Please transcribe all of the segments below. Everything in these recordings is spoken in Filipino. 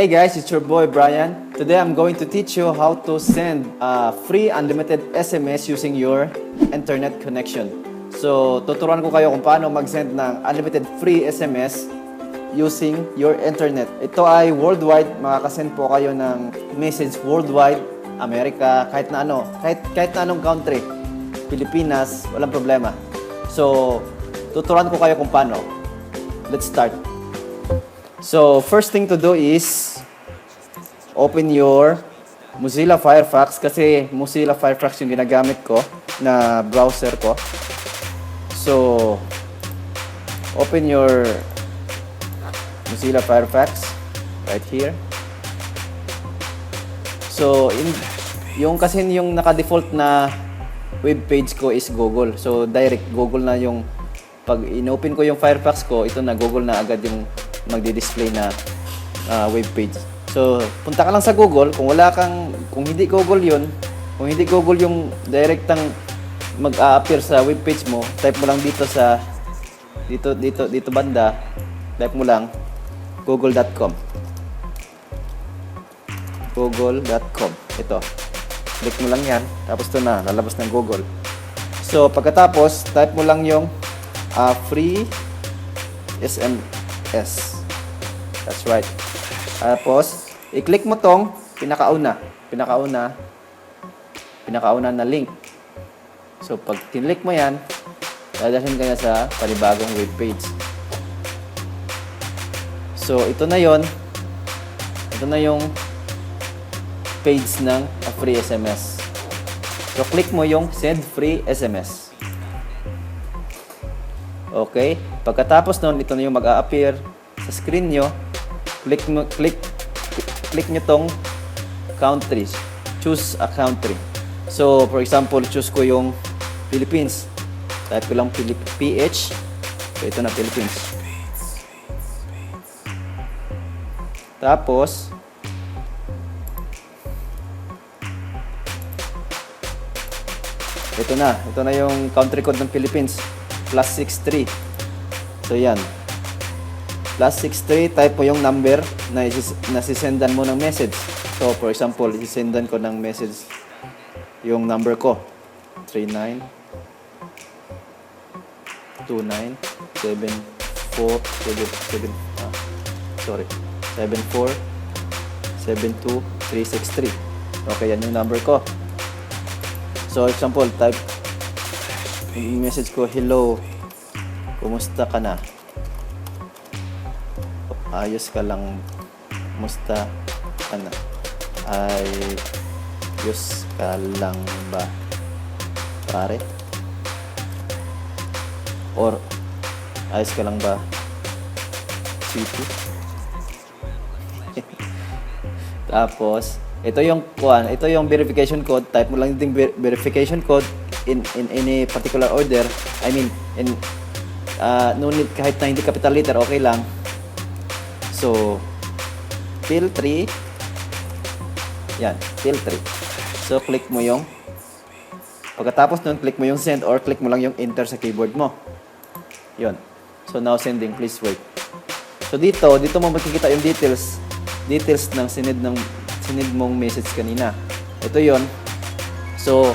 Hey guys, it's your boy Brian. Today I'm going to teach you how to send free unlimited SMS using your internet connection. So, tuturuan ko kayo kung paano mag-send ng unlimited free SMS using your internet. Ito ay worldwide, makakasend po kayo ng message worldwide, Amerika, kahit na ano, kahit na anong country. Pilipinas, walang problema. So, tuturuan ko kayo kung paano. Let's start. So, first thing to do is open your Mozilla Firefox kasi Mozilla Firefox yung ginagamit ko na browser ko. So, open your Mozilla Firefox right here. So, yung kasi yung naka-default na web page ko is Google. So, direct Google na yung pag in-open ko yung Firefox ko, ito na Google na agad yung magdi-display na web page. So, punta ka lang sa Google. Kung hindi Google yun, kung hindi Google yung direktang mag-a-appear sa web page mo, type mo lang dito sa, dito banda, type mo lang, google.com. Google.com. Ito. Click mo lang yan. Tapos ito na, lalabas ng Google. So, pagkatapos, type mo lang yung free SMS. That's right. Tapos, i-click mo tong pinakauna na link. So, pag kinlik mo yan, dadalhin ka na sa panibagong web page. So, ito na yon. Ito na yung page ng free SMS. So, click mo yung send free SMS. Okay? Pagkatapos nun, ito na yung mag-a-appear sa screen nyo. Click nyo tong countries. Choose a country. So, for example, choose ko yung Philippines. Type ko lang PH. So, ito na Philippines. Tapos, ito na yung country code ng Philippines. +63. So, yan. +63, type po yung number na sisendan mo ng message. So, for example, sisendan ko ng message yung number ko. 39 29 74 74 72 363. Okay, yan yung number ko. So, example, type yung message ko, hello, kumusta ka na? Ayos ka lang, kumusta ka na? Ayos ka lang ba, pare? Or, ayos ka lang ba, sweetie? Tapos, ito yung verification code. Type mo lang yung verification code in any particular order. I mean, no need kahit na hindi capital letter, okay lang. So, fill 3. Yan, fill 3. So, click mo yung, pagkatapos nun, click mo yung send or click mo lang yung enter sa keyboard mo. Yun. So, now sending, please wait. So, dito mo makikita yung details ng sinid mong message kanina. Ito yon. So,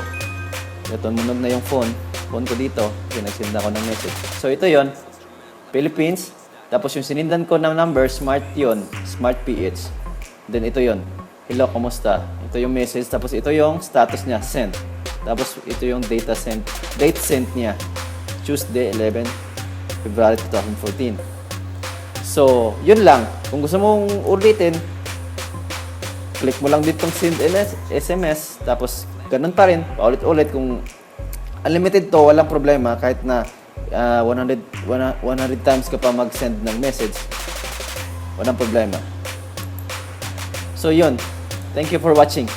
ito, munog na yung phone ko dito. Pinagsend ako ng message. So, ito yon. Philippines. Tapos yung sinindan ko ng number, smart yon. Smart PH. Then, ito yon. Hello, kumusta? Ito yung message. Tapos, ito yung status niya, send. Tapos, ito yung date sent niya. Tuesday, 11 February 2014. So, yun lang. Kung gusto mong ulitin, click mo lang ditong send SMS. Tapos, ganun pa rin. Paulit-ulit. Kung unlimited to, walang problema. Kahit na 100 times ka pa mag-send ng message, walang problema. So, yun. Thank you for watching.